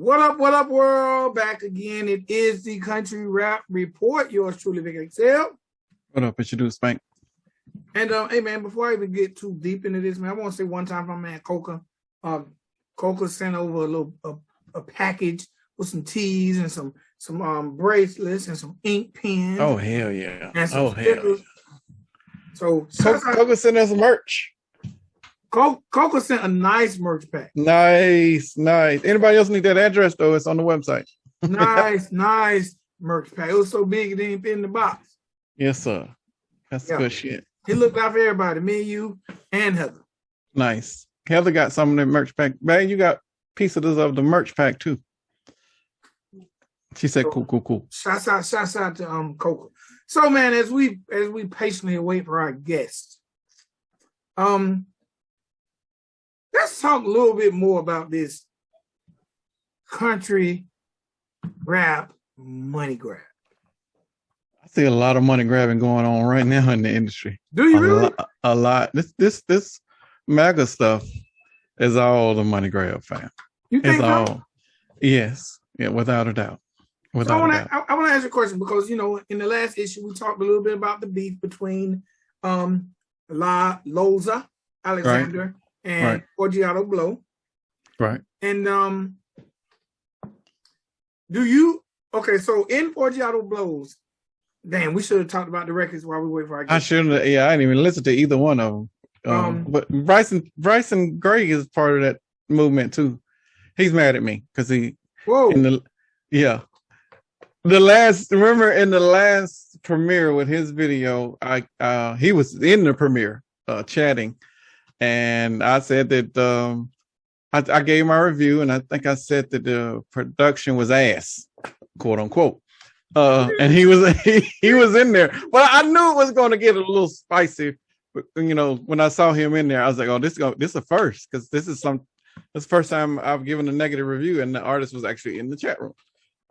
What up, world? Back again. It is the Country Rap Report. Yours truly, Vic XL. What up? What you do, Spank? And hey, man, before I even get too deep into this, man, I want to say one time from man Coca. Coca sent over a package with some teas and some bracelets and some ink pens. Oh hell yeah! And Oh hell yeah. So Coca sent us merch. Coca sent a nice merch pack. Nice. Anybody else need that address though? It's on the website. nice merch pack. It was so big it didn't fit in the box. Yes, sir. That's good shit. He looked out for everybody, me, you, and Heather. Nice. Heather got some of the merch pack. Man, you got pieces of the merch pack too. She said, cool. Shouts out to Coca. So, man, as we patiently wait for our guests, let's talk a little bit more about this country rap money grab. I see a lot of money grabbing going on right now in the industry. Do you really? A lot. This MAGA stuff is all the money grab, fam. You think it's so? all? Yes. Yeah, without a doubt. I want to ask you a question because, you know, in the last issue, we talked a little bit about the beef between Loza Alexander and Forgiato Blow. Right. And so in Forgiato Blows, damn, we should have talked about the records while we wait for our guests. I shouldn't. Yeah, I didn't even listen to either one of them. But Bryson Gray is part of that movement too. He's mad at me because he. Whoa. In the last premiere with his video, he was in the premiere chatting, and I said that I gave my review, and I think I said that the production was ass, quote unquote. And he was in there, but I knew it was going to get a little spicy. But, you know, when I saw him in there, I was like, "Oh, this is a first because this is the first time I've given a negative review, and the artist was actually in the chat room."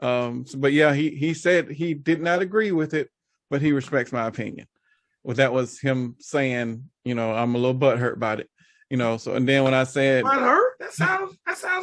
But yeah, he said he did not agree with it, but he respects my opinion. Well, that was him saying, you know, I'm a little butthurt about it, you know. So and then when I said butthurt, that sounds.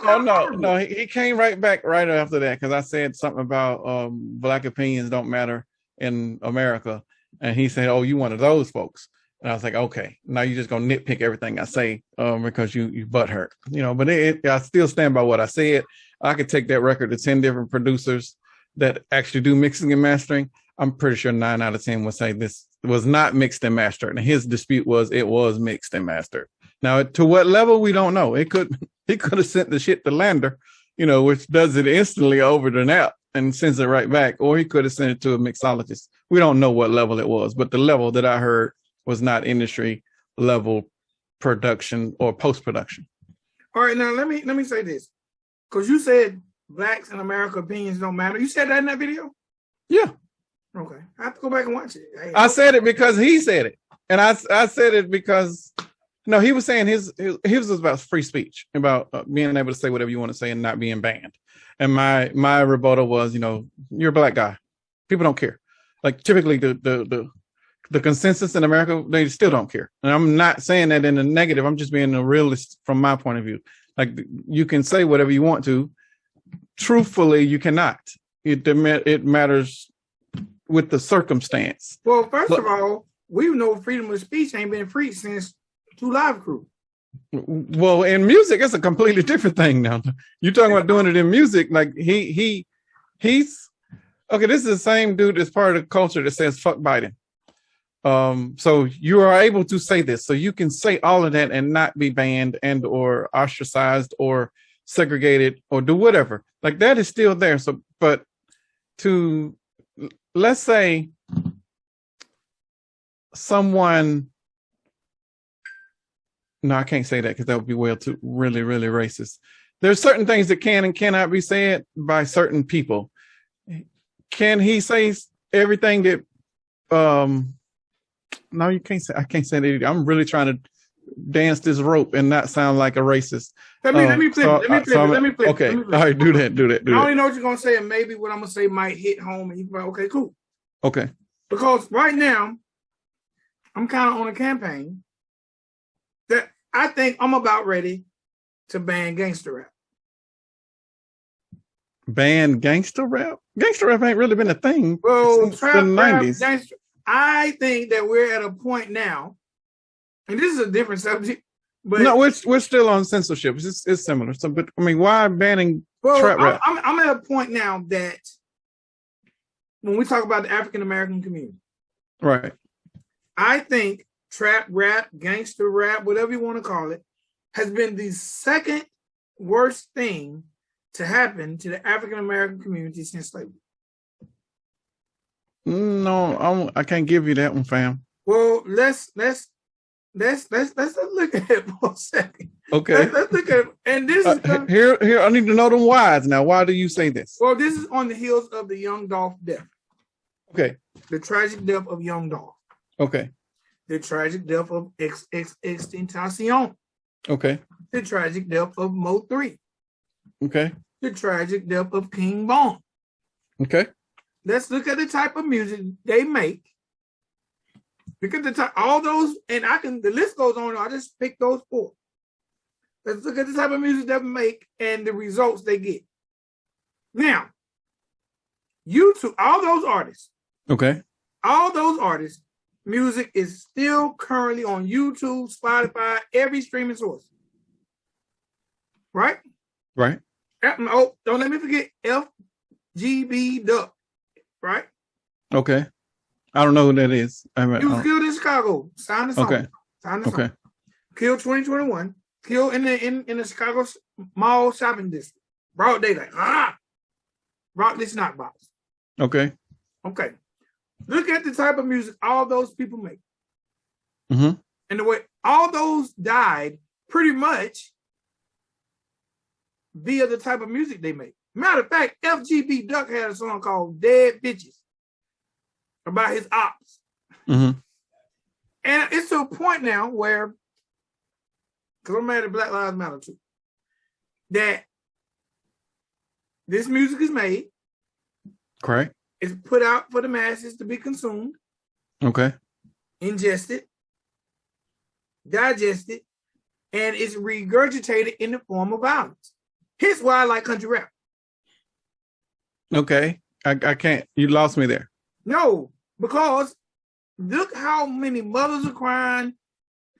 Oh no, he came right back right after that because I said something about black opinions don't matter in America, and he said, "Oh, you one of those folks." And I was like, "Okay, now you're just gonna nitpick everything I say because you butthurt, you know." But I still stand by what I said. I could take that record to 10 different producers that actually do mixing and mastering. I'm pretty sure 9 out of 10 would say this was not mixed and mastered. And his dispute was it was mixed and mastered. Now, to what level, we don't know. He could have sent the shit to Lander, you know, which does it instantly over the app and sends it right back. Or he could have sent it to a mixologist. We don't know what level it was, but the level that I heard was not industry level production or post-production. All right, now let me say this. Because you said blacks in America opinions don't matter. You said that in that video? Yeah. Okay. I have to go back and watch it. I said it because he said it. And I said it because, no, he was saying his was about free speech, about being able to say whatever you want to say and not being banned. And my rebuttal was, you know, you're a black guy. People don't care. Like typically the consensus in America, they still don't care. And I'm not saying that in a negative. I'm just being a realist from my point of view. Like you can say whatever you want to. Truthfully, you cannot. It matters with the circumstance. Well, first of all, we know freedom of speech ain't been free since 2 Live Crew. Well, in music, it's a completely different thing now. You're talking about doing it in music. Like he's okay. This is the same dude that's part of the culture that says fuck Biden. So you are able to say this, so you can say all of that and not be banned and or ostracized or segregated or do whatever. Like that is still there. So, but let's say someone, no, I can't say that because that would be really, really racist. There's certain things that can and cannot be said by certain people. Can he say everything that, no, you can't say. I can't say that. I'm really trying to dance this rope and not sound like a racist. Let me flip. Okay, all right, do that. I only know what you're gonna say, and maybe what I'm gonna say might hit home, and you can be like, okay, cool. Okay. Because right now, I'm kind of on a campaign that I think I'm about ready to ban gangster rap. Ban gangster rap? Gangster rap ain't really been a thing since the 90s. Gangster, I think that we're at a point now, and this is a different subject, but no, we're still on censorship. It's similar. So, but I mean, why banning trap rap? I'm at a point now that when we talk about the African American community, right? I think trap rap, gangster rap, whatever you want to call it, has been the second worst thing to happen to the African American community since slavery. No, I can't give you that one, fam. Well, let's look at it for a second. Okay. Let's look at it. And this is here. I need to know the whys now. Why do you say this? Well, this is on the heels of the Young Dolph death. Okay. The tragic death of Young Dolph. Okay. The tragic death of XXXTentacion. Okay. The tragic death of Mo 3. Okay. The tragic death of King Bone. Okay. Let's look at the type of music they make. Look at the type, all those, and the list goes on. I just picked those 4. Let's look at the type of music they make and the results they get. Now, YouTube, all those artists. Okay. All those artists, music is still currently on YouTube, Spotify, every streaming source. Right? Right. Oh, don't let me forget FGB Duck. Right? Okay. I don't know who that is. He was killed in Chicago. Signed the song. Okay. Signed the song. Killed 2021. Killed in the Chicago mall shopping district. Broad daylight. Rock this not box. Okay. Okay. Look at the type of music all those people make. Mm-hmm. And the way all those died pretty much via the type of music they make. Matter of fact, FGB Duck had a song called Dead Bitches about his ops. Mm-hmm. And it's to a point now where, because I'm mad at Black Lives Matter too, that this music is made. Correct. It's put out for the masses to be consumed. Okay. Ingested, digested, and it's regurgitated in the form of violence. Here's why I like country rap. Okay. I can't. You lost me there. No, because look how many mothers are crying,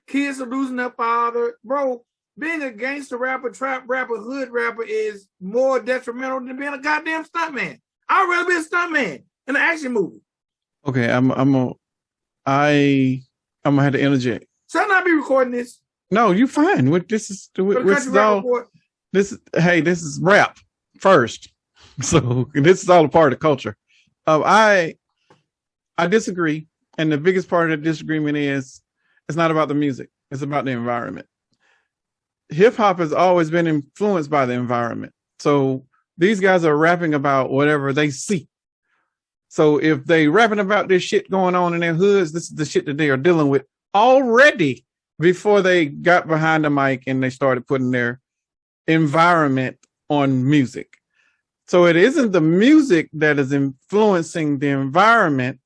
kids are losing their father. Bro, being a gangster rapper, trap rapper, hood rapper is more detrimental than being a goddamn stuntman. I'd rather be a stuntman in an action movie. Okay, I'm gonna have to interject. Should I not be recording this? No, you fine. This is rap first. So this is all a part of the culture. I disagree, and the biggest part of the disagreement is it's not about the music; it's about the environment. Hip hop has always been influenced by the environment. So these guys are rapping about whatever they see. So if they rapping about this shit going on in their hoods, this is the shit that they are dealing with already before they got behind the mic and they started putting their environment on music. So it isn't the music that is influencing the environment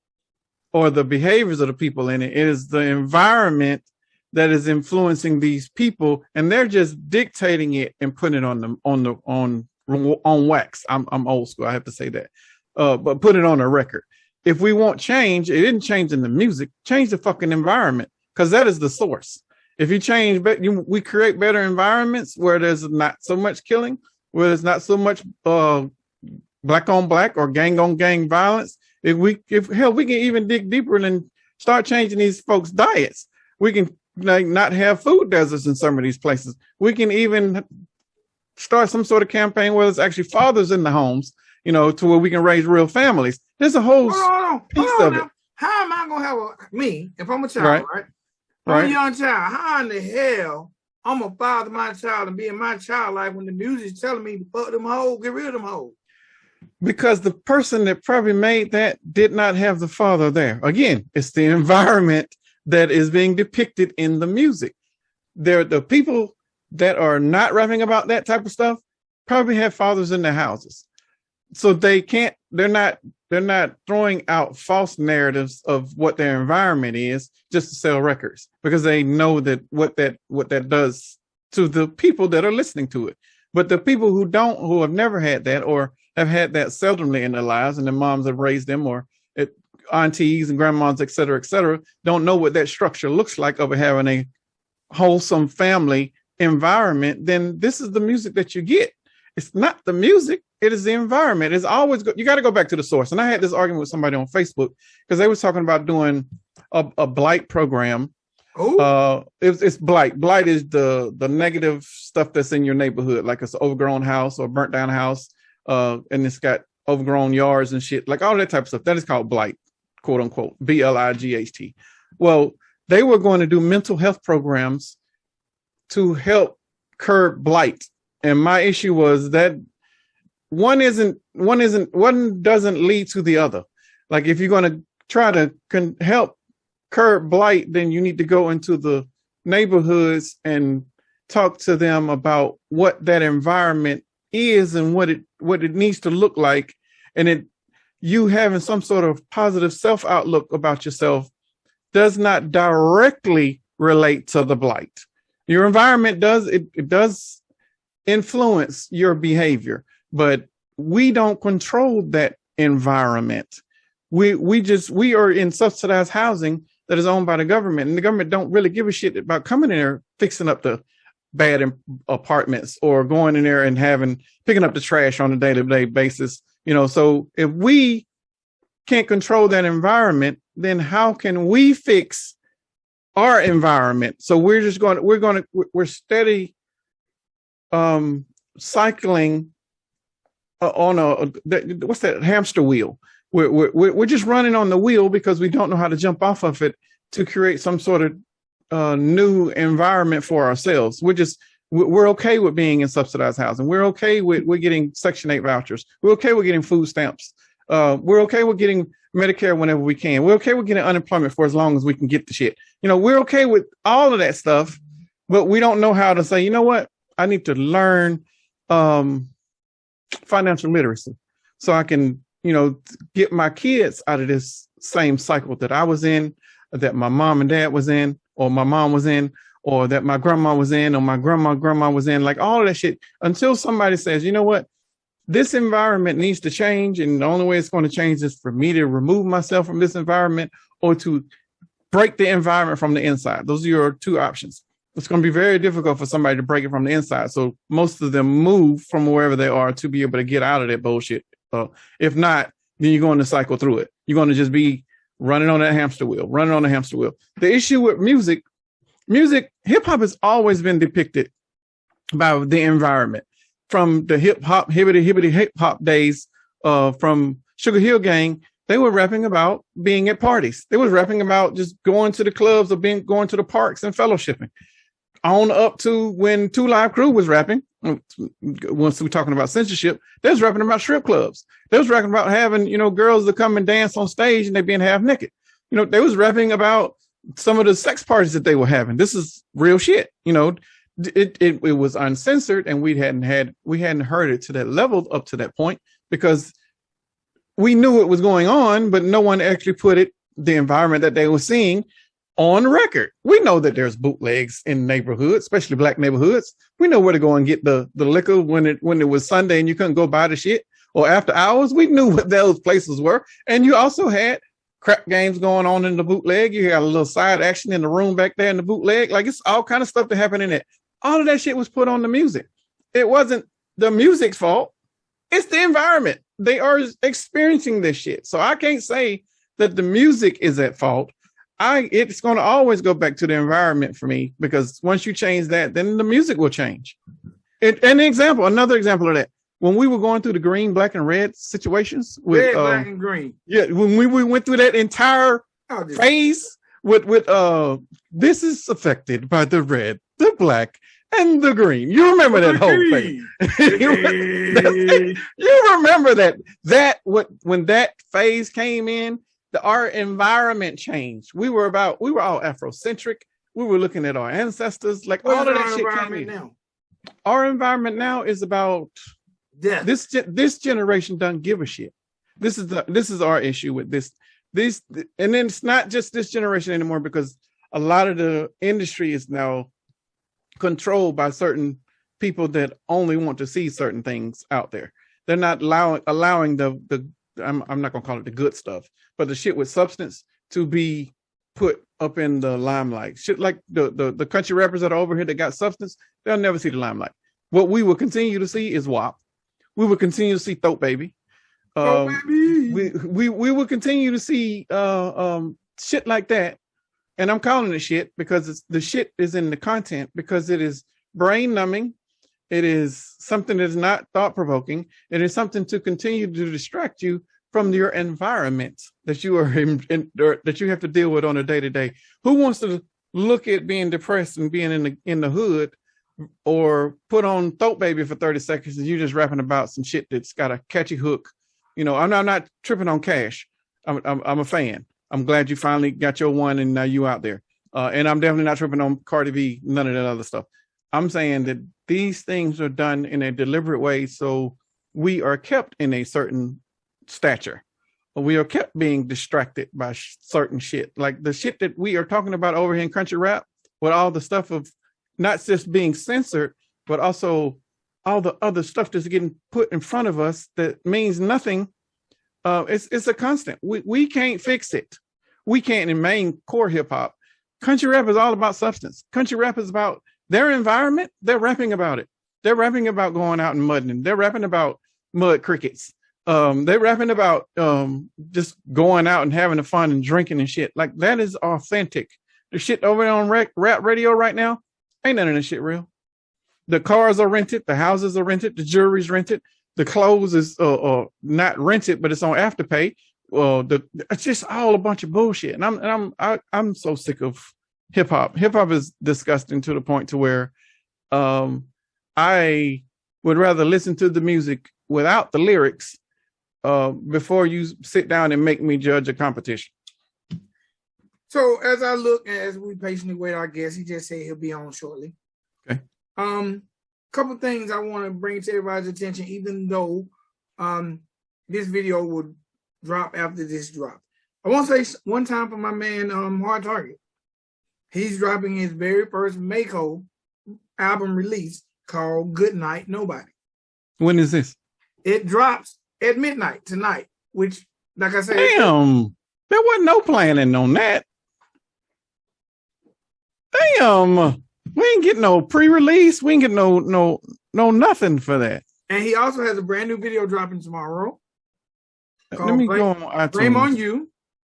or the behaviors of the people in it. It is the environment that is influencing these people, and they're just dictating it and putting it on them on wax. I'm old school. I have to say that, but put it on a record. If we want change, it didn't change in the music. Change the fucking environment, because that is the source. If you change, we create better environments where there's not so much killing, where there's not so much black on black or gang on gang violence. If hell, we can even dig deeper and start changing these folks' diets. We can not have food deserts in some of these places. We can even start some sort of campaign where there's actually fathers in the homes, to where we can raise real families. There's a whole piece of it. How am I gonna have if I'm a child, right? I'm a young child. How in the hell I'm gonna father my child and be in my child life when the music's telling me to fuck them hoes, get rid of them hoes? Because the person that probably made that did not have the father there. Again, it's the environment that is being depicted in the music. The people that are not rapping about that type of stuff probably have fathers in their houses. So they're not throwing out false narratives of what their environment is just to sell records, because they know that what that does to the people that are listening to it. But the people who have never had that, or have had that seldomly in their lives, and their moms have raised them, or aunties and grandmas, et cetera, don't know what that structure looks like of having a wholesome family environment, then this is the music that you get. It's not the music, it is the environment. It's always you got to go back to the source. And I had this argument with somebody on Facebook because they was talking about doing a blight program. It's blight. Blight is the negative stuff that's in your neighborhood, like it's an overgrown house or burnt down house, and it's got overgrown yards and shit, like all that type of stuff. That is called blight, quote unquote, BLIGHT. Well, they were going to do mental health programs to help curb blight. And my issue was that one doesn't lead to the other. Like if you're going to try to help curb blight, then you need to go into the neighborhoods and talk to them about what that environment is and what it needs to look like. And you having some sort of positive self-outlook about yourself does not directly relate to the blight. Your environment does influence your behavior, but we don't control that environment. We are in subsidized housing that is owned by the government, and the government don't really give a shit about coming in there, fixing up the bad apartments or going in there and picking up the trash on a day-to-day basis. So if we can't control that environment, then how can we fix our environment? So we're steady cycling on what's that hamster wheel? We're just running on the wheel because we don't know how to jump off of it to create some sort of new environment for ourselves. We're okay with being in subsidized housing. We're okay with getting Section 8 vouchers. We're okay with getting food stamps. We're okay with getting Medicare whenever we can. We're okay with getting unemployment for as long as we can get the shit. We're okay with all of that stuff, but we don't know how to say, you know what? I need to learn financial literacy so I can, get my kids out of this same cycle that I was in, that my mom and dad was in, or my mom was in, or that my grandma was in, or my grandma was in, like all of that shit, until somebody says, you know what, this environment needs to change. And the only way it's going to change is for me to remove myself from this environment or to break the environment from the inside. Those are your two options. It's going to be very difficult for somebody to break it from the inside. So most of them move from wherever they are to be able to get out of that bullshit. If not, then you're going to cycle through it. You're going to just be running on that hamster wheel, The issue with music, hip hop has always been depicted by the environment. From the hip hop, hibbity hip hop days, from Sugar Hill Gang, they were rapping about being at parties. They was rapping about just going to the clubs or going to the parks and fellowshipping. On up to when 2 Live Crew was rapping, once we're talking about censorship, they was rapping about strip clubs. They was rapping about having, girls that come and dance on stage and they being half naked. They was rapping about some of the sex parties that they were having. This is real shit. It was uncensored, and we hadn't heard it to that level up to that point because we knew it was going on, but no one actually put the environment that they were seeing on record. We know that there's bootlegs in neighborhoods, especially black neighborhoods. We know where to go and get the liquor when it was Sunday and you couldn't go buy the shit, or after hours. We knew what those places were. And you also had crap games going on in the bootleg. You had a little side action in the room back there in the bootleg. Like, it's all kind of stuff that happened in it. All of that shit was put on the music. It wasn't the music's fault. It's the environment. They are experiencing this shit. So I can't say that the music is at fault. It's going to always go back to the environment for me, because once you change that, then the music will change. Another example of that, when we were going through the green, black, and red situations with red, black, and green. Yeah, when we went through that entire phase with this is affected by the red, the black, and the green. You remember that whole thing. You remember that when that phase came in, our environment changed. We were all Afrocentric. We were looking at our ancestors, like all of that shit came in. Now? Our environment now is about death. This generation doesn't give a shit. This is our issue with this, and then it's not just this generation anymore, because a lot of the industry is now controlled by certain people that only want to see certain things out there. They're not allowing the I'm not gonna call it the good stuff, but the shit with substance to be put up in the limelight. Shit like the country rappers that are over here that got substance, they'll never see the limelight. What we will continue to see is WAP. We will continue to see Throat Baby. We will continue to see shit like that. And I'm calling it shit because the shit is in the content, because it is brain numbing. It is something that is not thought provoking. It is something to continue to distract you from your environment that you are that you have to deal with on a day to day. Who wants to look at being depressed and being in the hood, or put on Throat Baby for 30 seconds and you just rapping about some shit that's got a catchy hook? You know, I'm not tripping on Cash. I'm a fan. I'm glad you finally got your one and now you out there. And I'm definitely not tripping on Cardi B, none of that other stuff. I'm saying that these things are done in a deliberate way, so we are kept in a certain stature. We are kept being distracted by certain shit. Like the shit that we are talking about over here in country rap, with all the stuff of not just being censored, but also all the other stuff that's getting put in front of us that means nothing. It's a constant. We can't fix it. We can't in main core hip hop. Country rap is all about substance. Country rap is about their environment. They're rapping about it. They're rapping about going out and mudding. They're rapping about mud crickets. They're rapping about just going out and having fun and drinking and shit. Like that is authentic. The shit over there on rap radio right now, ain't none of this shit real. The cars are rented, the houses are rented, the jewelry's rented, the clothes is not rented, but it's on Afterpay. It's just all a bunch of bullshit. And I'm so sick of hip hop. Hip hop is disgusting to the point to where I would rather listen to the music without the lyrics before you sit down and make me judge a competition. So as we patiently wait our guest, he just said he'll be on shortly. Okay. Couple things I want to bring to everybody's attention, even though this video would drop after this drop. I want to say one time for my man Hard Target. He's dropping his very first Mako album release called Good Night Nobody. When is this? It drops at midnight tonight, which, like I said, damn, there wasn't no planning on that. Damn, we ain't get no pre-release. We ain't get no nothing for that. And he also has a brand new video dropping tomorrow. Let me go on iTunes. Blame on You.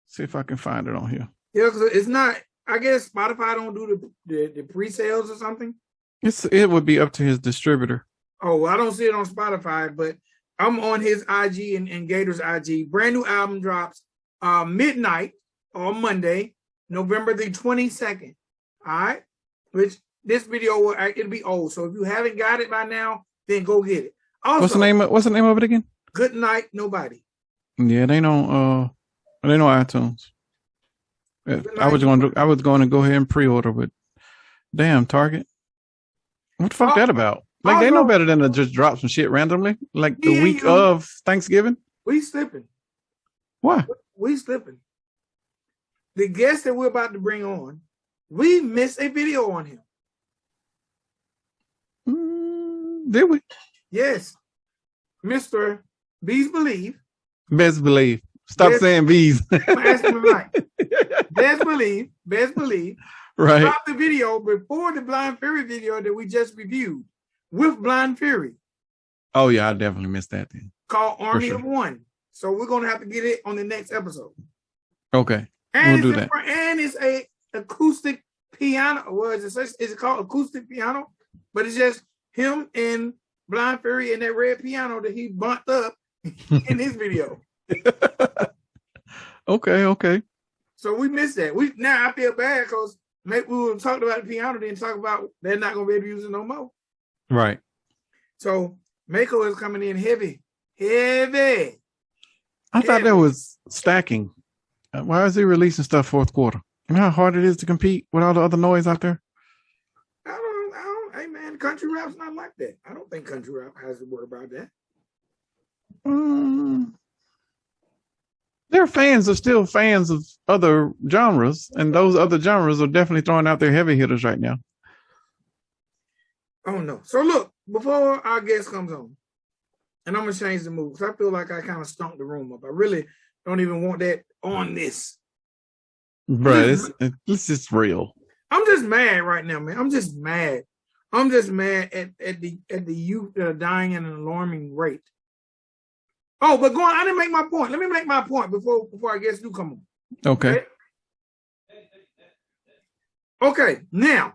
See if I can find it on here. Yeah, because it's not. I guess Spotify don't do the pre-sales or something. It would be up to his distributor. Oh, well, I don't see it on Spotify, but I'm on his IG and Gator's IG. Brand new album drops midnight on Monday, November the 22nd. All right, which this video it'll be old. So if you haven't got it by now, then go get it. Also, what's the name of it again? Good Night Nobody. Yeah, they know iTunes. I was going to go ahead and pre-order, but damn, Target. What the fuck that about? Like also, they know better than to just drop some shit randomly, like the week of Thanksgiving. We slipping. Why? We slipping. The guest that we're about to bring on, we missed a video on him. Did we? Yes. Mr. Bezz Believe. Bezz Believe. Stop saying bees. I'm asking him right. Bezz Believe. Right. Dropped the video before the Blind Fury video that we just reviewed with Blind Fury. Oh yeah, I definitely missed that then. Called Army of One. So we're gonna have to get it on the next episode. Okay. And we'll do that. And it's a acoustic piano. Well, is it called acoustic piano? But it's just him and Blind Fury and that red piano that he bumped up in his video. Okay. So we missed that. Now I feel bad because maybe we would have talked about the piano, then talk about they're not gonna be able to use it no more. Right. So Mako is coming in heavy. I thought that was stacking. Why is he releasing stuff fourth quarter? You know how hard it is to compete with all the other noise out there? I don't. Hey man, country rap's not like that. I don't think country rap has to worry about that. Their fans are still fans of other genres, and those other genres are definitely throwing out their heavy hitters right now. Oh no. So look, before our guest comes on, And I'm gonna change the mood because I feel like I kind of stunk the room up. I really don't even want that on this. Bro, it's just real. I'm just mad right now, man. I'm just mad. I'm just mad at the youth that are dying at an alarming rate. Oh, but go on. I didn't make my point. Let me make my point before I guess you come on. Okay. Okay. Now,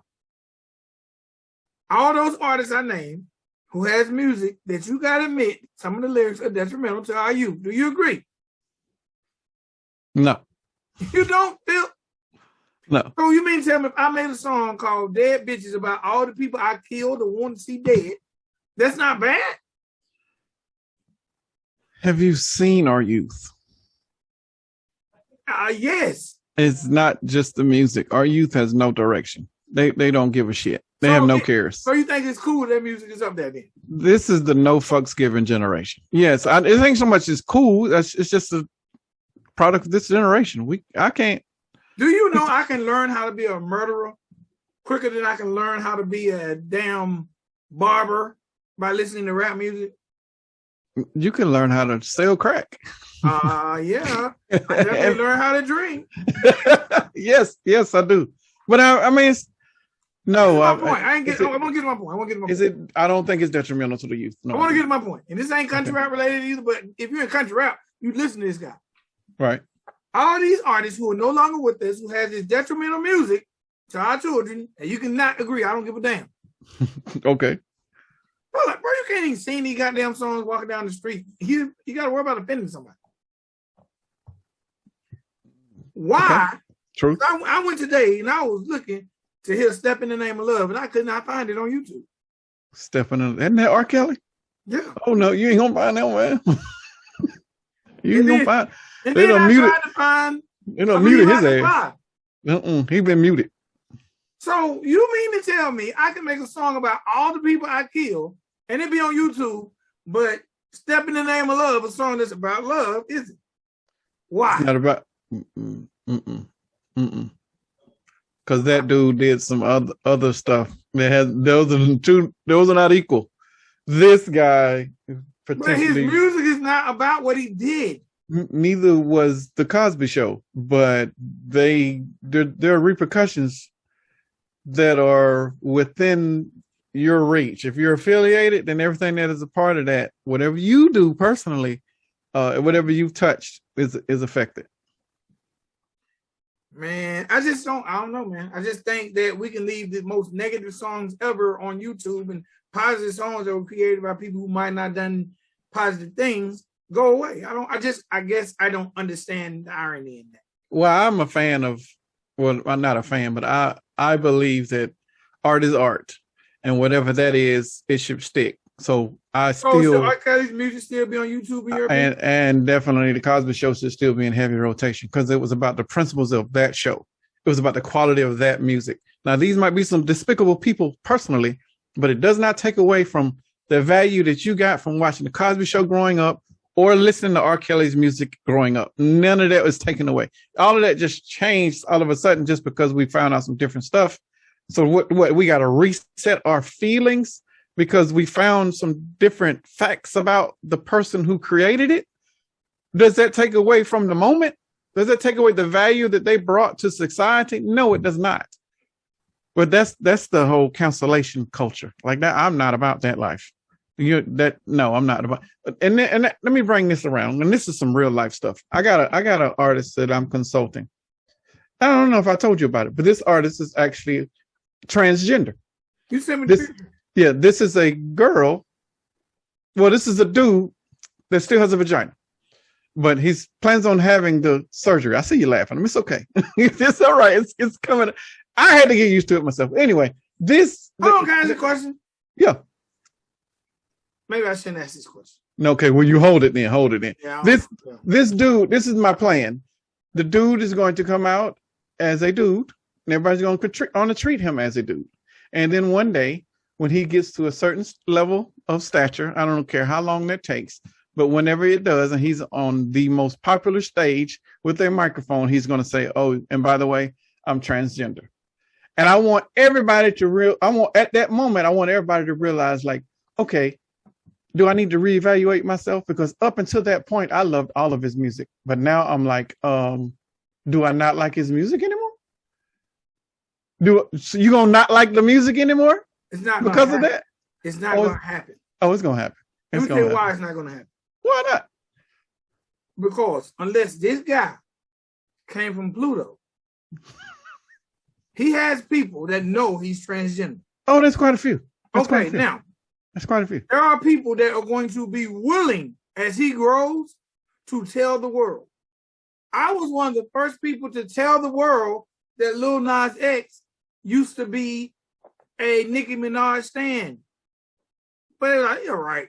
all those artists I named who has music that you gotta admit some of the lyrics are detrimental to our youth. Do you agree? No. You don't feel? No. So you mean tell me if I made a song called Dead Bitches about all the people I killed or want to see dead, that's not bad? Have you seen our youth? Yes. It's not just the music. Our youth has no direction. They don't give a shit. They have no cares. So you think it's cool that music is up there then? This is the no fucks given generation. Yes, it ain't so much it's cool. It's just a product of this generation. I can't. Do you know I can learn how to be a murderer quicker than I can learn how to be a damn barber by listening to rap music? You can learn how to sell crack. Yeah. I definitely learn how to drink. Yes, I do. But I mean, no. I want to get to my point. I don't think it's detrimental to the youth. No. I want to get to my point. And this ain't country rap related either, but if you're in country rap, you listen to this guy. Right. All these artists who are no longer with us, who has this detrimental music to our children, and you cannot agree. I don't give a damn. Okay. Bro, you can't even sing these goddamn songs walking down the street. You got to worry about offending somebody. Why? Okay. True. I went today and I was looking to hear "Step in the Name of Love," and I could not find it on YouTube. Isn't that R. Kelly? Yeah. Oh no, you ain't gonna find that one. You ain't gonna find. And they don't mute it. They don't mute his ass. He been muted. So you mean to tell me I can make a song about all the people I killed and it be on YouTube, but "Step in the Name of Love," a song that's about love, is it? Why? It's not about. Because that dude did some other stuff. Those are not equal. This guy potentially. But his music is not about what he did. Neither was the Cosby Show, but there are repercussions that are within your reach. If you're affiliated, then everything that is a part of that, whatever you do personally, whatever you've touched is affected. Man, I don't know, man. I just think that we can leave the most negative songs ever on YouTube and positive songs that were created by people who might not have done positive things go away. I guess I don't understand the irony in that. Well, I'm a fan of, I'm not a fan, but I believe that art is art, and whatever that is, it should stick. So so R. Kelly's music still be on YouTube in your opinion? And definitely the Cosby Show should still be in heavy rotation because it was about the principles of that show. It was about the quality of that music. Now, these might be some despicable people personally, but it does not take away from the value that you got from watching the Cosby Show growing up or listening to R. Kelly's music growing up. None of that was taken away. All of that just changed all of a sudden just because we found out some different stuff. So what we got to reset our feelings because we found some different facts about the person who created it. Does that take away from the moment? Does that take away the value that they brought to society? No, it does not. But that's the whole cancellation culture. Like that, I'm not about that life. No, I'm not about. And let me bring this around. And this is some real life stuff. I got an artist that I'm consulting. I don't know if I told you about it, but this artist is actually transgender. You sent me this. Yeah, this is a girl. Well, this is a dude that still has a vagina, but he's plans on having the surgery. I see you laughing. It's okay. It's all right. It's coming. I had to get used to it myself. Anyway, this. Oh, can I ask a question? Yeah. Maybe I shouldn't ask this question. Okay, well, you hold it then. Hold it then. Yeah, this dude, this is my plan. The dude is going to come out as a dude, and everybody's going to treat him as a dude. And then one day, when he gets to a certain level of stature, I don't care how long that takes, but whenever it does, and he's on the most popular stage with a microphone, he's going to say, "Oh, and by the way, I'm transgender." And I want everybody at that moment, I want everybody to realize, like, okay, do I need to reevaluate myself? Because up until that point, I loved all of his music, but now I'm like, do I not like his music anymore? So you gonna not like the music anymore? It's not because of that. It's not gonna happen. Oh, it's gonna happen. Let me tell you why it's not gonna happen. Why not? Because unless this guy came from Pluto, he has people that know he's transgender. Oh, there's quite a few. Now that's quite a few. There are people that are going to be willing, as he grows, to tell the world. I was one of the first people to tell the world that Lil Nas X used to be a Nicki Minaj stan. But they're like, you're right.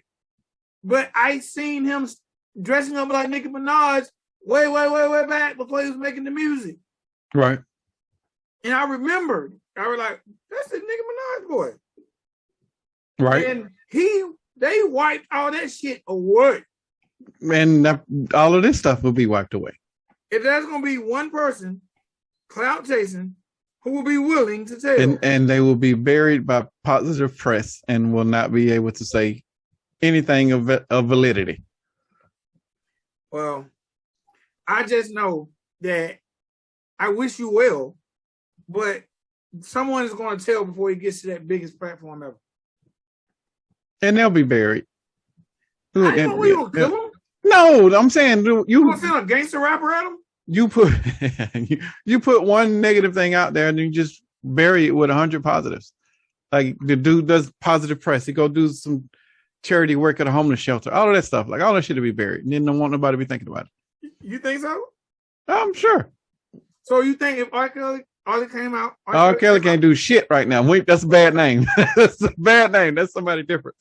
But I seen him dressing up like Nicki Minaj way back before he was making the music. Right. And I remembered, I was like, that's the Nicki Minaj boy. Right. And they wiped all that shit away. And all of this stuff will be wiped away. If there's going to be one person clout chasing who will be willing to tell. And they will be buried by positive press and will not be able to say anything of validity. Well, I just know that I wish you well, but someone is going to tell before he gets to that biggest platform ever. And they'll be buried. I know we don't kill him. No, I'm saying you gonna send a gangster rapper at him. You put you put one negative thing out there and you just bury it with 100 positives. Like the dude does positive press. He go do some charity work at a homeless shelter. All of that stuff. Like all that shit to be buried. And then don't want nobody to be thinking about it. You think so? I'm sure. So you think if R. Kelly came out? R. Kelly can't do shit right now. That's a bad name. That's a bad name. That's somebody different.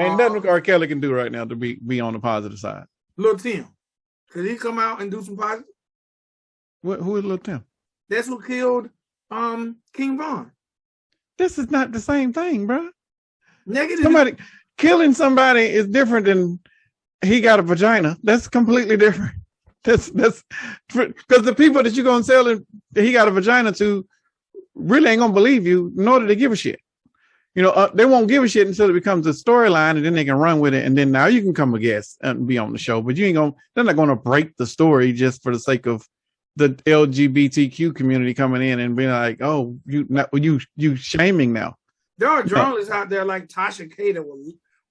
Ain't nothing R. Kelly can do right now to be on the positive side. Lil Tim, could he come out and do some positive? Who is Lil Tim? That's who killed King Von. This is not the same thing, bro. Negative. Killing somebody is different than he got a vagina. That's completely different. That's because the people that you're gonna sell him that he got a vagina to really ain't gonna believe you in order to give a shit. You know, they won't give a shit until it becomes a storyline, and then they can run with it. And then now you can come a guest and be on the show, but they're not going to break the story just for the sake of the LGBTQ community coming in and being like, oh, you shaming now. There are journalists out there like Tasha Cater,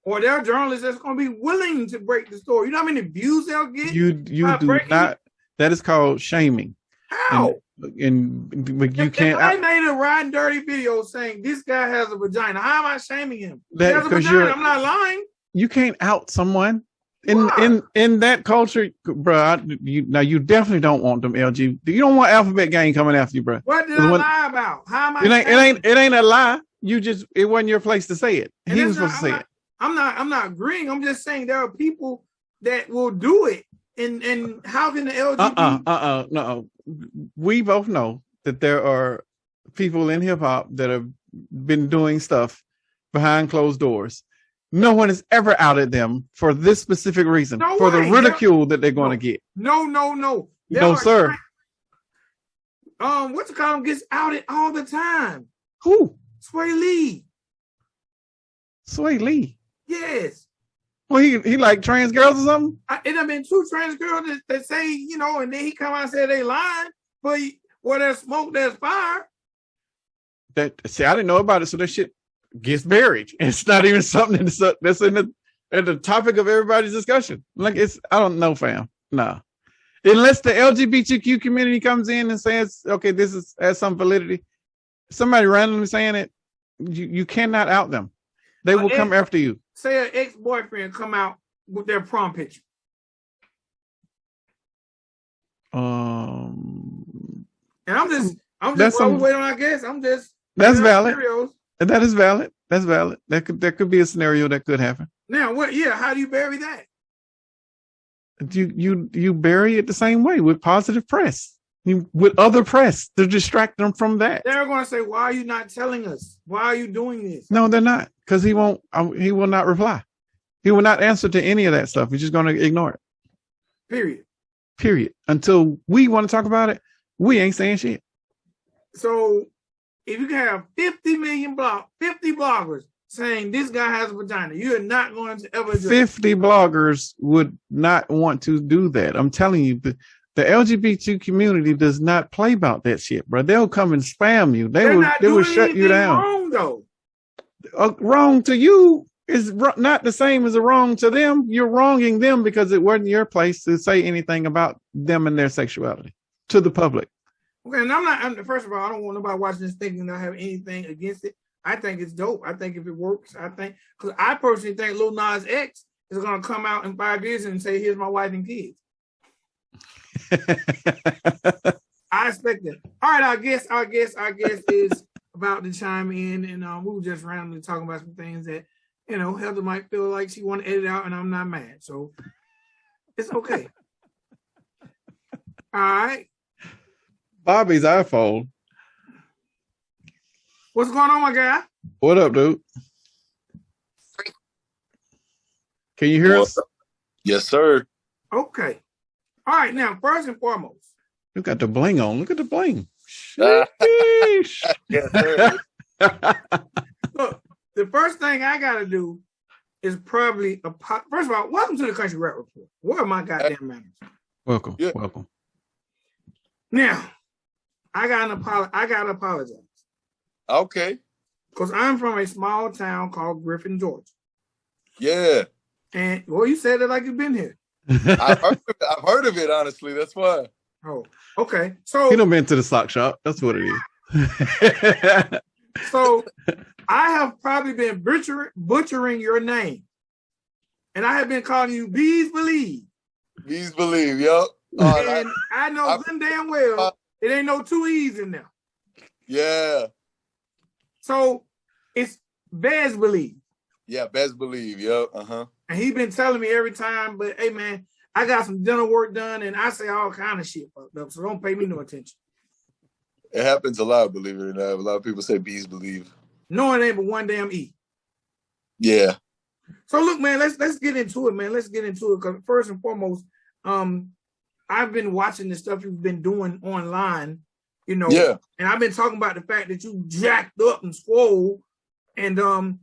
or there are journalists that's going to be willing to break the story. You know how many views they'll get? You do not. That is called shaming. How? And you can't. I made a Ridin Durty video saying this guy has a vagina. How am I shaming him? He has a vagina. I'm not lying. You can't out someone in that culture, bro. You definitely don't want them LGBT. You don't want Alphabet Gang coming after you, bro. What did I lie about? How am I? It ain't a lie. It wasn't your place to say it. He was supposed to say it. I'm not agreeing. I'm just saying there are people that will do it. And how can the LGBT? No. We both know that there are people in hip hop that have been doing stuff behind closed doors. No one has ever outed them for this specific reason, for the ridicule that they're going to get. No. No, sir. What's it called? Gets outed all the time. Who? Sway Lee. Sway Lee. Yes. Well, he like trans girls or something? It have been 2 trans girls that say, and then he come out and say they lying, but where there's smoke, there's fire. I didn't know about it, so that shit gets buried. It's not even something that's in the topic of everybody's discussion. Like I don't know, fam. No. Unless the LGBTQ community comes in and says, okay, this has some validity. Somebody randomly saying it, you cannot out them. They will come after you. Say an ex-boyfriend come out with their prom picture. And I'm just waiting on, I guess. That's valid. That is valid. That's valid. That could be a scenario that could happen. Now, how do you bury that? You bury it the same way with positive press. With other press to distract them from that. They're going to say, why are you not telling us? Why are you doing this? No, they're not. Because he will not reply. He will not answer to any of that stuff. He's just going to ignore it. Period. Until we want to talk about it, we ain't saying shit. So if you can have 50 bloggers saying this guy has a vagina. You're not going to ever do 50 bloggers would not want to do that. I'm telling you, the LGBT community does not play about that shit, bro. They'll come and spam you. They will shut you down. Wrong, though. Wrong to you is not the same as a wrong to them. You're wronging them because it wasn't your place to say anything about them and their sexuality to the public. Okay, and first of all, I don't want nobody watching this thinking I have anything against it. I think it's dope. I think if it works, because I personally think Lil Nas X is going to come out in 5 years and say, here's my wife and kids. I expect that. All right, our guest is about to chime in, and we were just randomly talking about some things that, Heather might feel like she want to edit out, and I'm not mad, so it's okay. All right. Bobby's iPhone. What's going on, my guy? What up, dude? Can you hear us? Yes, sir. Okay. All right, now, first and foremost. You got the bling on. Look at the bling. Yes, sir. Look, the first thing I got to do is probably, first of all, welcome to the Country Rap Report. What are my goddamn manners? Welcome. Yeah. Welcome. Now, I got to apologize. Okay. Because I'm from a small town called Griffin, Georgia. Yeah. And, well, you said it like you've been here. I've heard of it, honestly. That's why. Oh, okay. So He done been to the sock shop. That's what it is. So I have probably been butchering your name. And I have been calling you Bezz Believe. Bezz Believe, yep. And I know good damn well it ain't no 2 E's in there. Yeah. So it's Bezz Believe. Yeah, Bezz Believe, yep. Uh-huh. And he been telling me every time, but hey man, I got some dental work done and I say all kind of shit fucked up, so don't pay me no attention. It happens a lot, believe it or not. A lot of people say Bezz Believe. No, it ain't but one damn E. Yeah. So look, man, let's get into it, man. Let's get into it. Because first and foremost, I've been watching the stuff you've been doing online, Yeah. and I've been talking about the fact that you jacked up and swole. And man,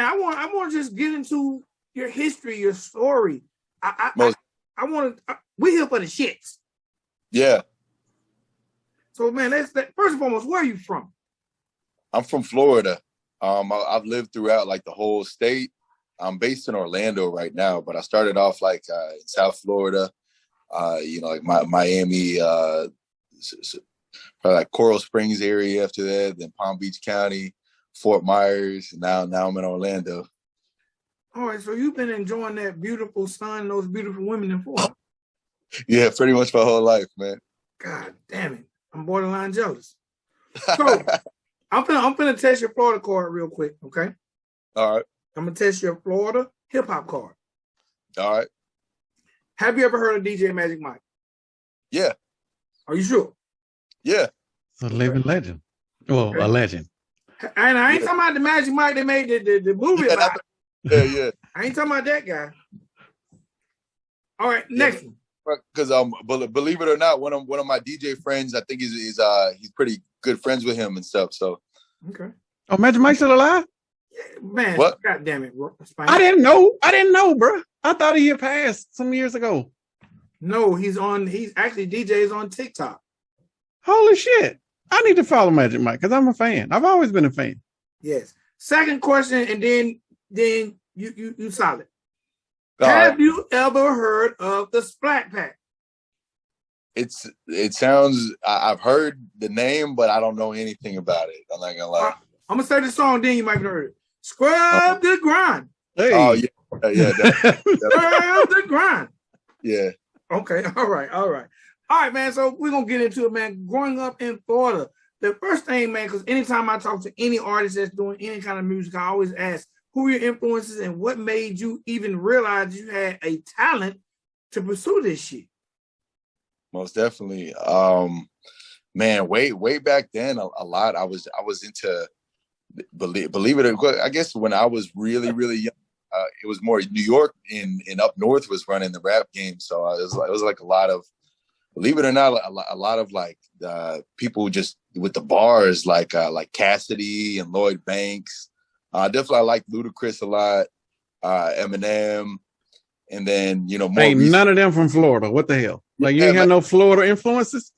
I want to just get into your history, your story. I want to. We here for the shits. Yeah. So man, first and foremost, where are you from? I'm from Florida. I've lived throughout like the whole state. I'm based in Orlando right now, but I started off like in South Florida, like Miami, probably like Coral Springs area after that, then Palm Beach County, Fort Myers, and now I'm in Orlando. All right, so you've been enjoying that beautiful sun and those beautiful women in Florida. Yeah, pretty much my whole life, man. God damn it. I'm borderline jealous. So I'm finna test your Florida card real quick, okay? All right. I'm gonna test your Florida hip-hop card. All right. Have you ever heard of DJ Magic Mike? Yeah. Are you sure? Yeah. It's a living legend. Well, a legend. And I ain't talking about the Magic Mike that made the movie about it. Yeah. I ain't talking about that guy. All right, next one. Because believe it or not, one of my DJ friends, I think he's pretty good friends with him and stuff. So okay. Oh, Magic Mike's still alive? Yeah, man, what? God damn it, bro. I didn't know, bro. I thought he had passed some years ago. No, he's actually DJs on TikTok. Holy shit. I need to follow Magic Mike because I'm a fan. I've always been a fan. Yes. Second question, and then you solid. Have you ever heard of the Splat Pack? It sounds, I've heard the name, but I don't know anything about it. I'm not gonna lie. I'm gonna say the song, then you might have heard it. Scrub the grind. Hey. Oh yeah. Scrub the grind. Yeah. Okay. All right, man. So we're gonna get into it, man. Growing up in Florida, the first thing, man, because anytime I talk to any artist that's doing any kind of music, I always ask who are your influences and what made you even realize you had a talent to pursue this shit. Most definitely. Man, way back then, a lot. I was into believe it or not, I guess when I was really young, it was more New York in up north was running the rap game. So it was like a lot of, believe it or not, a lot of like people just with the bars like Cassidy and Lloyd Banks, Definitely, I like Ludacris a lot, Eminem, and then more. Ain't none of them from Florida. What the hell? Like you Yeah, ain't had no Florida influences?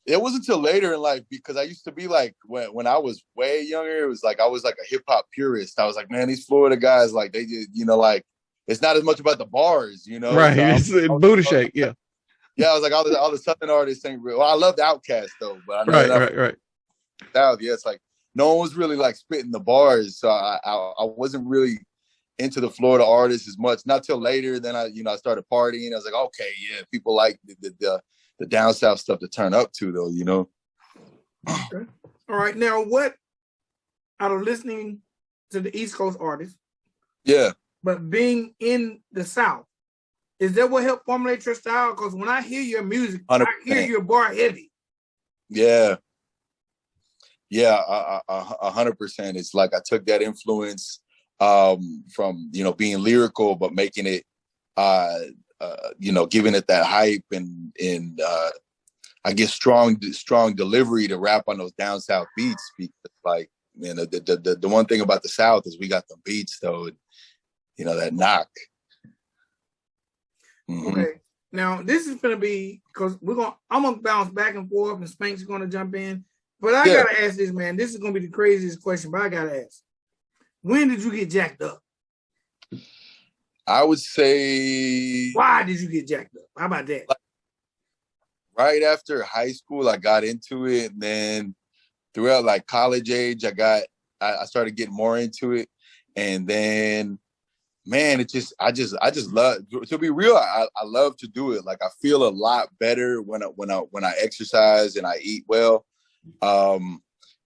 It wasn't until later in life, because I used to be like, when I was way younger, it was like I was like a hip hop purist. I was like, man, these Florida guys, like they just, like it's not as much about the bars, Right? So It's booty shake, yeah. Yeah, I was like, all the Southern artists ain't real. Well, I loved Outkast though, but I know right. South, yeah, it's like no one was really like spitting the bars, so I wasn't really into the Florida artists as much. Not till later, then I started partying. I was like, okay, yeah, people like the down south stuff to turn up to though, Okay. All right, now what out of listening to the East Coast artists, yeah, but being in the South, is that what helped formulate your style? Because when I hear your music, 100%. I hear you're bar heavy. Yeah, 100%. It's like I took that influence from being lyrical, but making it giving it that hype and I guess strong delivery to rap on those down south beats, because like, man, the one thing about the South is we got the beats though, that knock. Mm-hmm. Okay, now this is gonna be, because I'm gonna bounce back and forth, and Spank's gonna jump in. But I gotta ask this, man. This is gonna be the craziest question, but I gotta ask: when did you get jacked up? I would say. Why did you get jacked up? How about that? Right after high school, I got into it, and then throughout like college age, I started getting more into it, and then, man, I just love, to be real. I love to do it. Like I feel a lot better when I exercise and I eat well.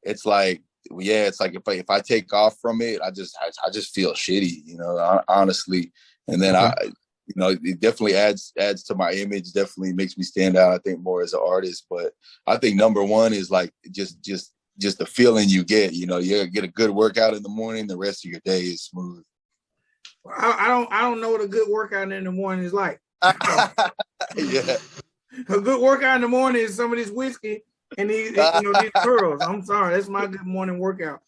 It's like if I take off from it, I just feel shitty, honestly. And then it definitely adds to my image, definitely makes me stand out, I think, more as an artist. But I think number one is like just the feeling you get, you get a good workout in the morning, the rest of your day is smooth. I don't know what a good workout in the morning is like. Yeah. A good workout in the morning is some of this whiskey and these curls. I'm sorry, that's my good morning workout.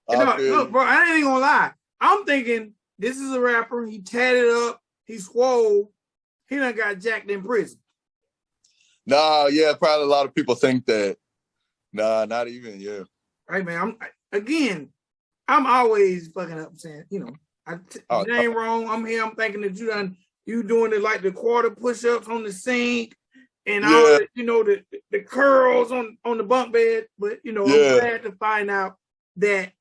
Look, bro, I ain't gonna lie. I'm thinking this is a rapper. He tatted up. He swole. He done got jacked in prison. Nah, yeah, probably a lot of people think that. Nah, not even, yeah. Right, man. I'm always fucking up saying, it ain't wrong. I'm here. I'm thinking that you doing it like the quarter push-ups on the sink and all the curls on the bunk bed. But I'm glad to find out that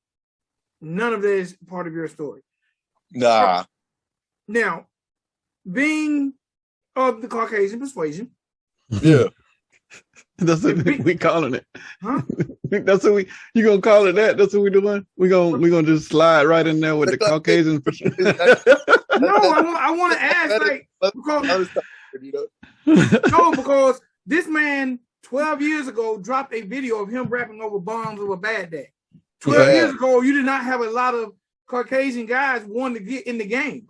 none of that is part of your story. Nah. Now, being of the Caucasian persuasion. Yeah. That's what we calling it. Huh? That's what you gonna call it that? That's what we doing? We gonna just slide right in there with the Caucasian. No, I want to ask, like, because this man 12 years ago dropped a video of him rapping over Bombs of a Bad Day. 12 years ago, you did not have a lot of Caucasian guys wanting to get in the game.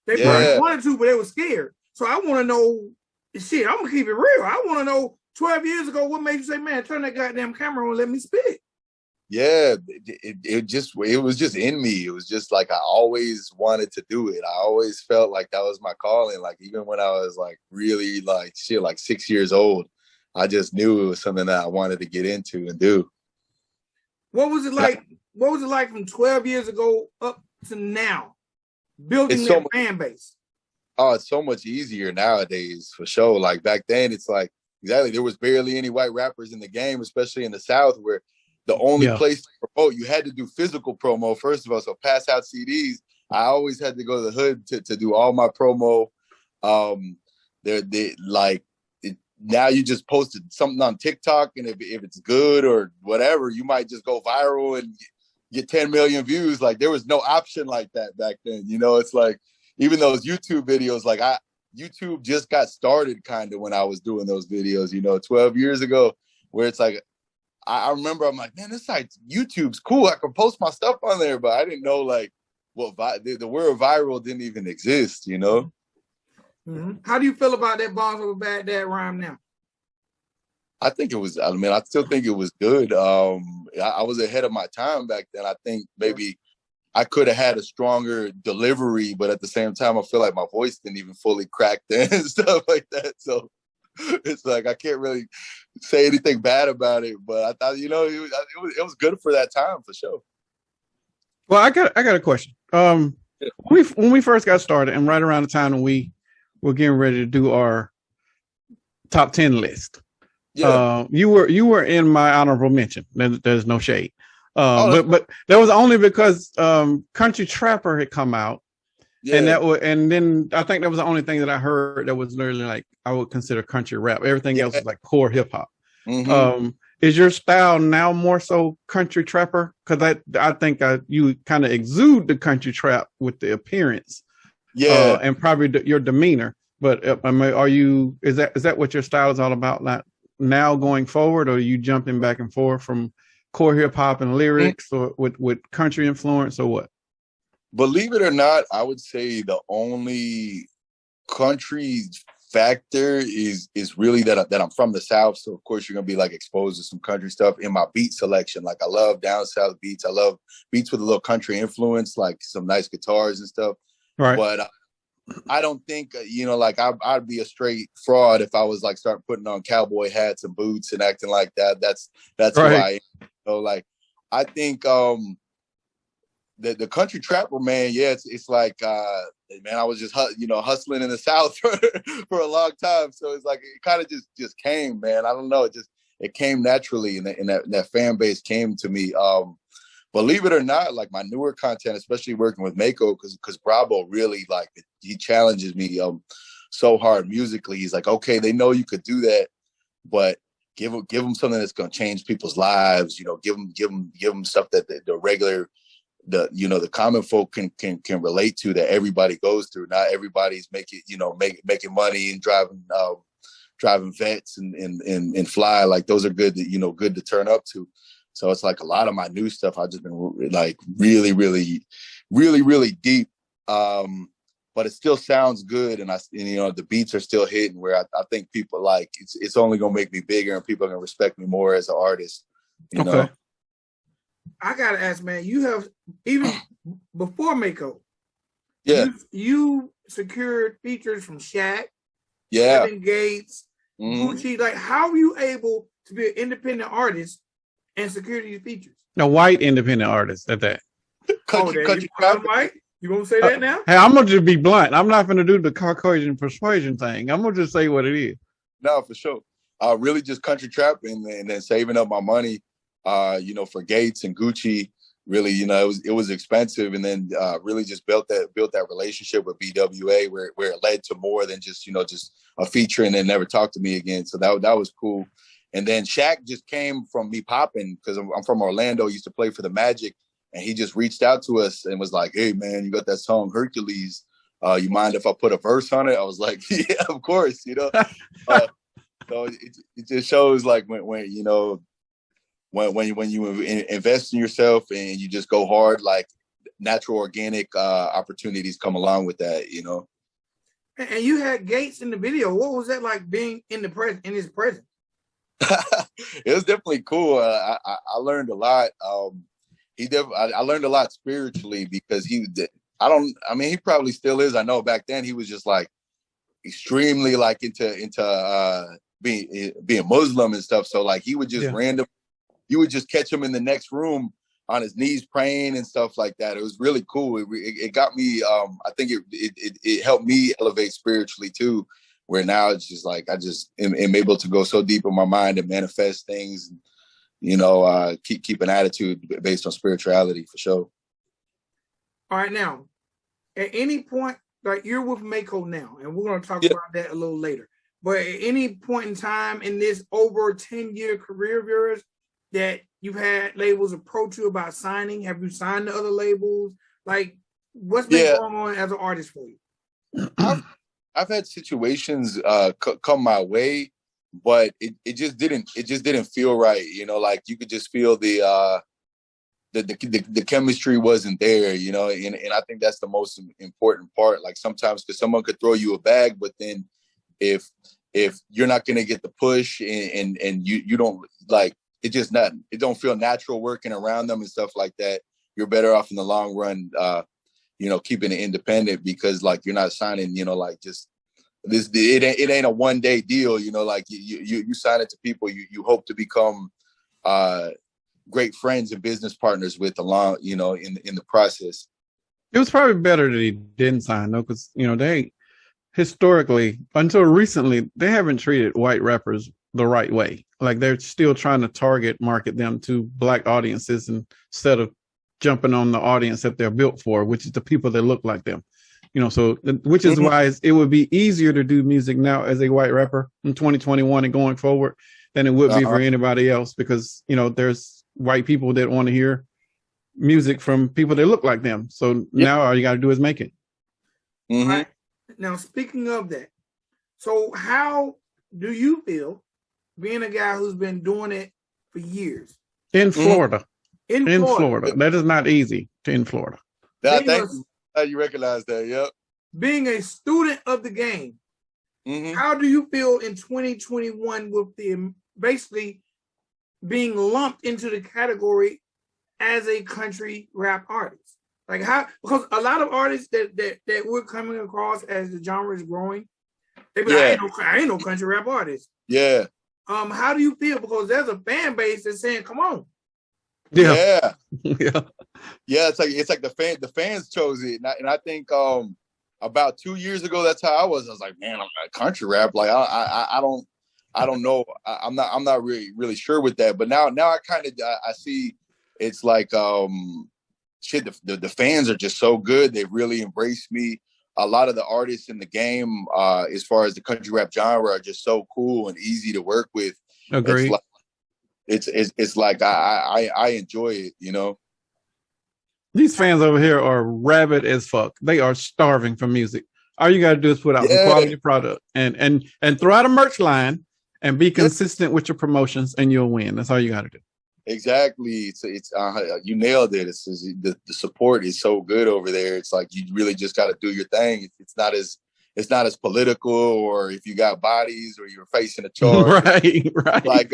They probably wanted to, but they were scared. So I want to know, shit, I'm gonna keep it real. I want to know 12 years ago, what made you say, man, turn that goddamn camera on and let me spit? Yeah, it was just in me. It was just like I always wanted to do it. I always felt like that was my calling. Like even when I was like really like 6 years old, I just knew it was something that I wanted to get into and do. What was it like? What was it like from 12 years ago up to now, building that fan base? Oh, it's so much easier nowadays, for sure. Like back then, it's like, exactly, there was barely any white rappers in the game, especially in the South, where the only place to promote, you had to do physical promo, first of all. So pass out CDs. I always had to go to the hood to do all my promo. Now you just posted something on TikTok, and if it's good or whatever, you might just go viral and get 10 million views. Like there was no option like that back then. It's like, even those YouTube videos, like YouTube just got started kind of when I was doing those videos, 12 years ago, where it's like, I remember I'm like, man, this site, YouTube's cool. I can post my stuff on there, but I didn't know like the word viral didn't even exist, Mm-hmm. How do you feel about that Bombs of a Bad Dad rhyme now? I still think it was good. I was ahead of my time back then. I think maybe I could have had a stronger delivery, but at the same time, I feel like my voice didn't even fully crack then and stuff like that. So it's like I can't really say anything bad about it, but I thought, it was good for that time for sure. Well, I got a question. When we first got started, and right around the time when we were getting ready to do our top 10 list, you were in my honorable mention. There's no shade. But that was only because Country Trapper had come out, and then I think that was the only thing that I heard that was literally like I would consider country rap. Everything else was like core hip hop. Mm-hmm. Is your style now more so country trapper? Because I think you kind of exude the country trap with the appearance, and probably your demeanor. But is that what your style is all about? Not now going forward, or are you jumping back and forth from core hip hop and lyrics, or with country influence, or what? Believe it or not, I would say the only country factor is really that I'm from the South. So of course you're gonna be like exposed to some country stuff in my beat selection. Like I love down South beats. I love beats with a little country influence, like some nice guitars and stuff. Right. But I don't think, like I'd be a straight fraud if I was like start putting on cowboy hats and boots and acting like that. That's right. Who I am. So like, I think the country trapper, man, it's like, man, I was just hustling in the South for a long time. So it's like it kind of just came, man. I don't know, it came naturally, and that fan base came to me. Believe it or not, like my newer content, especially working with Mako, because Bravo really he challenges me so hard musically. He's like, okay, they know you could do that, but give them something that's gonna change people's lives. Give them stuff that the regular, the common folk can relate to, that everybody goes through. Not everybody's making money and driving vets and fly. Like those are good to turn up to. So it's like a lot of my new stuff I've just been like really, really, really, really deep. But it still sounds good, and the beats are still hitting where I think people like it's only gonna make me bigger, and people are gonna respect me more as an artist. You know. I gotta ask, man, you have, even before Mako, you secured features from Shaq, Kevin Gates, Gucci. Like, how are you able to be an independent artist and secure these features? A white independent artist at that. White? You gonna say that now? Hey, I'm gonna just be blunt. I'm not gonna do the Caucasian persuasion thing. I'm gonna just say what it is. No, for sure. Really just country trap and then saving up my money. For Gates and Gucci, really, it was expensive, and then really just built that relationship with BWA where it led to more than just a feature, and then never talked to me again. So that was cool. And then Shaq just came from me popping, because I'm from Orlando, used to play for the Magic, and he just reached out to us and was like, "Hey man, you got that song Hercules? You mind if I put a verse on it?" I was like, "Yeah, of course." So it just shows like when you invest in yourself and you just go hard, like natural organic opportunities come along with that, And you had Gates in the video. What was that like, being in his presence? It was definitely cool. I learned a lot. I learned a lot spiritually, because he probably still is. I know back then he was just like extremely like into being Muslim and stuff. So like he would just you would just catch him in the next room on his knees praying and stuff like that. It was really cool. It got me. I think it helped me elevate spiritually too, where now it's just like I just am able to go so deep in my mind and manifest things. Keep an attitude based on spirituality for sure. All right, now, at any point, like you're with Mako now, and we're going to talk about that a little later. But at any point in time in this over 10-year career of yours, that you've had labels approach you about signing? Have you signed to other labels? Like, what's been going on as an artist for you? I've had situations come my way, but it just didn't feel right. Like you could just feel the chemistry wasn't there. And I think that's the most important part. Like sometimes, because someone could throw you a bag, but then if you're not gonna get the push and you don't like. It don't feel natural working around them and stuff like that. you're better off in the long run, keeping it independent, because like you're not signing, like just this. It ain't a one day deal. Like you sign it to people you hope to become great friends and business partners with along, in the process. It was probably better that he didn't sign though, because they historically, until recently, they haven't treated white rappers the right way. Like they're still trying to market them to black audiences instead of jumping on the audience that they're built for, which is the people that look like them. So which is why it would be easier to do music now as a white rapper in 2021 and going forward than it would be for anybody else, because there's white people that want to hear music from people that look like them. So now all you got to do is make it. Mm-hmm. Right. Now, speaking of that, so how do you feel being a guy who's been doing it for years in Florida? In Florida, that is not easy. In Florida, thank you. You recognize that? Yep. Being a student of the game, how do you feel in 2021 with the basically being lumped into the category as a country rap artist? Like how, because a lot of artists that we're coming across as the genre is growing, they be like, I ain't no country rap artist. Yeah. How do you feel? Because there's a fan base that's saying, come on. Yeah. Yeah. It's like the fans chose it. And I think about 2 years ago, that's how I was. I was like, man, I'm a country rap. Like I don't know. I'm not really sure with that. But now I kind of I see it's like shit, the fans are just so good. They really embraced me. A lot of the artists in the game, as far as the country rap genre, are just so cool and easy to work with. Agreed. It's like I enjoy it, These fans over here are rabid as fuck. They are starving for music. All you got to do is put out some quality product and throw out a merch line and be consistent with your promotions, and you'll win. That's all you got to do. Exactly. It's you nailed it. It's the support is so good over there. It's like you really just got to do your thing. It's not as political, or if you got bodies or you're facing a charge. Right. Like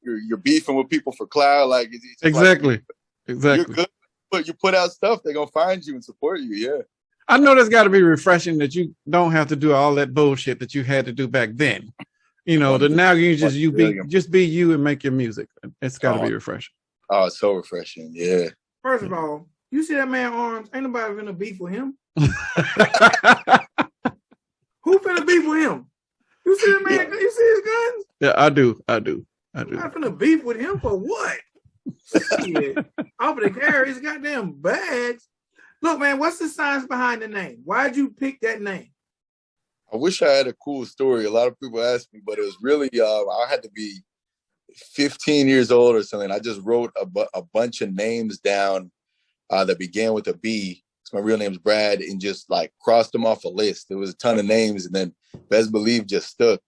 you're beefing with people for clout. Like it's exactly. You're good, but you put out stuff, they're gonna find you and support you. Yeah. I know that's got to be refreshing that you don't have to do all that bullshit that you had to do back then. That now you just be you and make your music. It's got to be refreshing. Oh, it's so refreshing. Yeah. First of all, you see that man arms? Ain't nobody finna beef with him. Who finna beef with him? You see that man? You see his guns? Yeah, I do. I'm not finna beef with him for what? Shit. Off the carry his goddamn bags. Look, man, what's the science behind the name? Why'd you pick that name? I wish I had a cool story. A lot of people ask me, but it was really, I had to be 15 years old or something. I just wrote a bunch of names down that began with a B. So my real name's Brad, and just like crossed them off a list. There was a ton of names, and then Bezz Believe just stuck,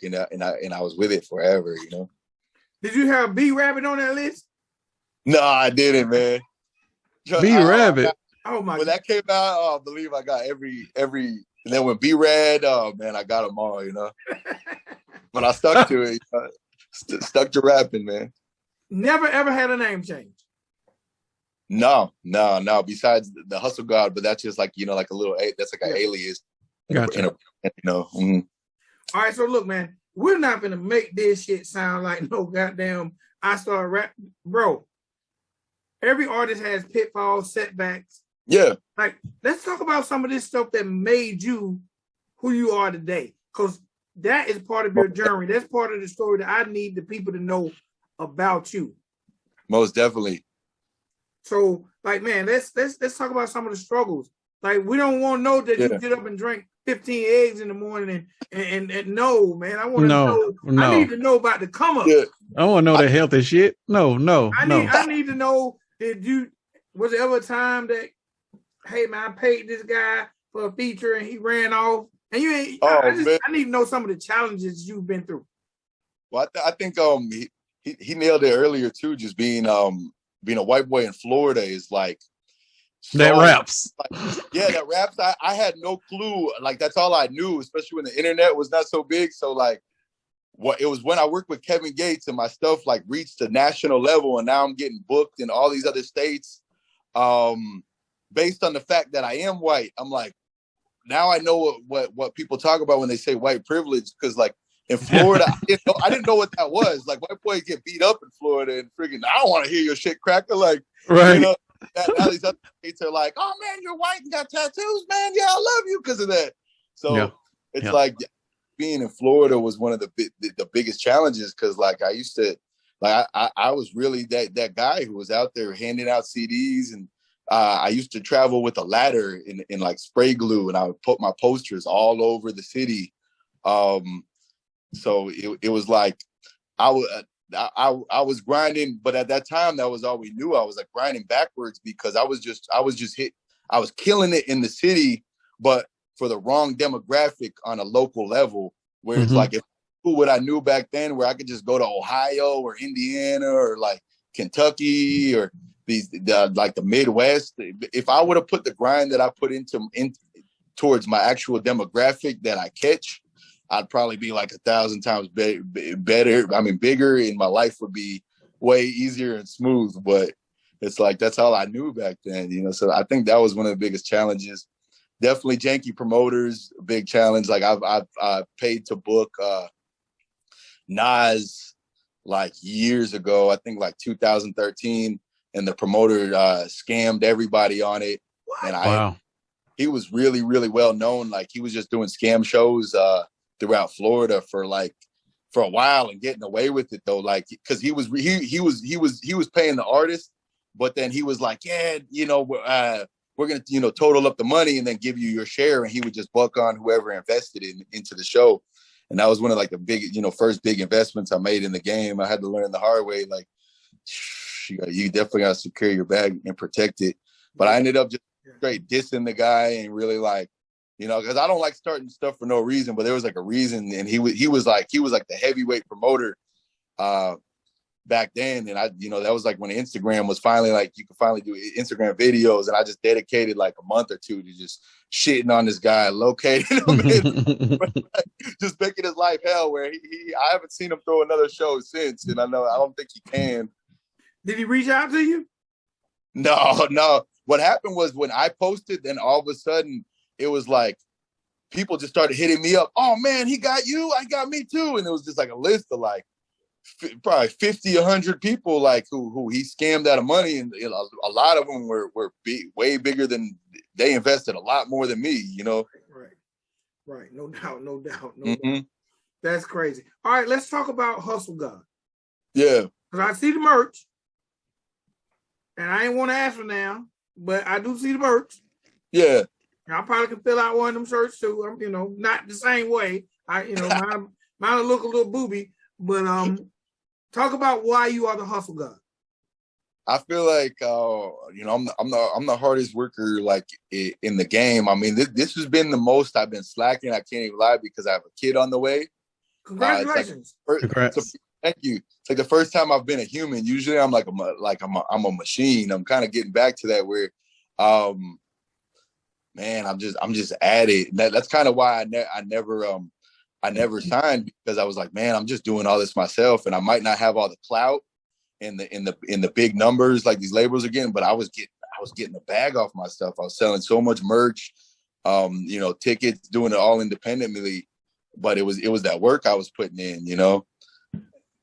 and I was with it forever, Did you have B Rabbit on that list? No, I didn't, man. B Rabbit. Oh my! When that came out, I believe I got every. And then when B Rad, oh man, I got them all, But I stuck to it. Stuck to rapping, man. Never ever had a name change. No. Besides the Hustle God, but that's just like like a little. That's like an alias. Gotcha. All right, so look, man, we're not gonna make this shit sound like no goddamn. I started rap, bro. Every artist has pitfalls, setbacks. Yeah. Like, let's talk about some of this stuff that made you who you are today. Because that is part of your journey. That's part of the story that I need the people to know about you. Most definitely. So, like, man, let's talk about some of the struggles. Like, we don't want to know that you get up and drink 15 eggs in the morning and no, man. I want to know. I need to know about the come up. Yeah. I want to know the healthy shit. No. I need to know, was there ever a time that, hey man, I paid this guy for a feature and he ran off, and you ain't. I need to know some of the challenges you've been through. Well, I think he nailed it earlier too. Just being a white boy in Florida is like that raps. That raps. I had no clue. Like that's all I knew, especially when the internet was not so big. So like it was when I worked with Kevin Gates and my stuff like reached the national level, and now I'm getting booked in all these other states. Based on the fact that I am white, I'm like, now I know what people talk about when they say white privilege, because like in Florida, I didn't know what that was. Like, white boys get beat up in Florida, and freaking, I don't want to hear your shit cracker. Like, right. You know, now these other states are like, oh man, you're white and got tattoos, man. Yeah, I love you because of that. So it's like being in Florida was one of the biggest challenges, because like I used to, like I was really that guy who was out there handing out CDs, and I used to travel with a ladder in like spray glue, and I would put my posters all over the city. So it was like I was grinding, but at that time that was all we knew. I was like grinding backwards because I was killing it in the city, but for the wrong demographic on a local level. Where it's like, if what I knew back then, where I could just go to Ohio or Indiana or like Kentucky or like the Midwest. If I would have put the grind that I put towards my actual demographic that I catch, I'd probably be like 1,000 times better. I mean, bigger, and my life would be way easier and smooth. But it's like, that's all I knew back then, you know? So I think that was one of the biggest challenges. Definitely janky promoters, a big challenge. Like I've paid to book Nas like years ago, I think like 2013, and the promoter scammed everybody on it. And he was really, really well known. Like, he was just doing scam shows throughout Florida for a while and getting away with it though. Like, because he was paying the artist, but then he was like, yeah, you know, we're going to, you know, total up the money and then give you your share. And he would just buck on whoever invested into the show. And that was one of like the big, you know, first big investments I made in the game. I had to learn the hard way. Like, you definitely got to secure your bag and protect it. But I ended up just straight dissing the guy and really like, you know, because I don't like starting stuff for no reason, but there was like a reason. And he was like the heavyweight promoter back then. And I, you know, that was like when Instagram was finally like, you could finally do Instagram videos. And I just dedicated like a month or two to just shitting on this guy, locating him, just making his life hell, where I haven't seen him throw another show since. And I don't think he can. Did he reach out to you? No. What happened was, when I posted, then all of a sudden it was like people just started hitting me up. Oh man, he got you. I got me too. And it was just like a list of like probably 50, 100 people like who he scammed out of money. And you know, a lot of them were way bigger than, they invested a lot more than me, you know? Right. No doubt. That's crazy. All right, let's talk about Hustle God. Yeah. Because I see the merch. And I ain't want to ask for now, but I do see the merch. Yeah. I probably can fill out one of them shirts too. I'm, you know, not the same way. Mine will look a little booby, but talk about why you are the Hustle God. I feel like you know, I'm the hardest worker like in the game. I mean, this has been the most I've been slacking. I can't even lie, because I have a kid on the way. Congratulations! Congrats. Thank you. It's like the first time I've been a human. Usually I'm I'm a machine. I'm kind of getting back to that where, man, I'm just at it. That's kind of why I never signed, because I was like, man, I'm just doing all this myself, and I might not have all the clout in the big numbers like these labels are getting, but I was getting the bag off my stuff. I was selling so much merch, you know, tickets, doing it all independently. But it was that work I was putting in, you know,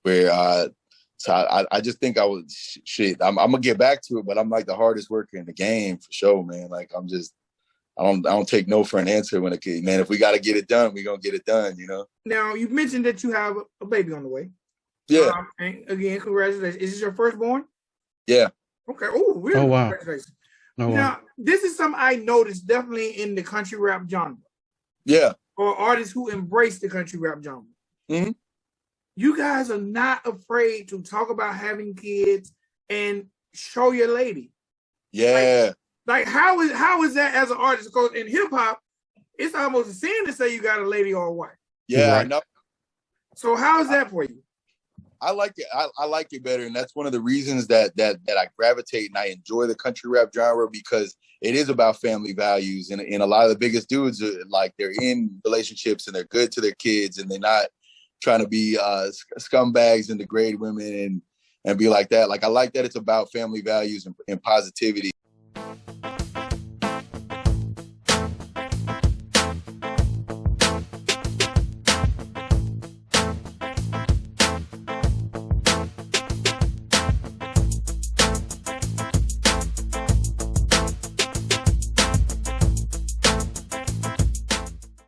where so I just think I was shit. I'm gonna get back to it, but I'm like the hardest worker in the game for sure, man. Like I don't take no for an answer when man, if we got to get it done, we're going to get it done, you know? Now, you mentioned that you have a baby on the way. Yeah. And again, congratulations. Is this your firstborn? Yeah. Okay. Oh, really? Oh, wow. Congratulations. Oh, wow. Now, this is something I noticed definitely in the country rap genre. Yeah. Or artists who embrace the country rap genre. Mm-hmm. You guys are not afraid to talk about having kids and show your lady. Yeah. Like how is that as an artist? Because in hip hop, it's almost a sin to say you got a lady or a wife. Yeah, right. I know. So how is that for you? I like it. I like it better, and that's one of the reasons that I gravitate and I enjoy the country rap genre, because it is about family values, and a lot of the biggest dudes are like, they're in relationships and they're good to their kids, and they're not trying to be scumbags and degrade women and be like that. Like, I like that it's about family values and positivity.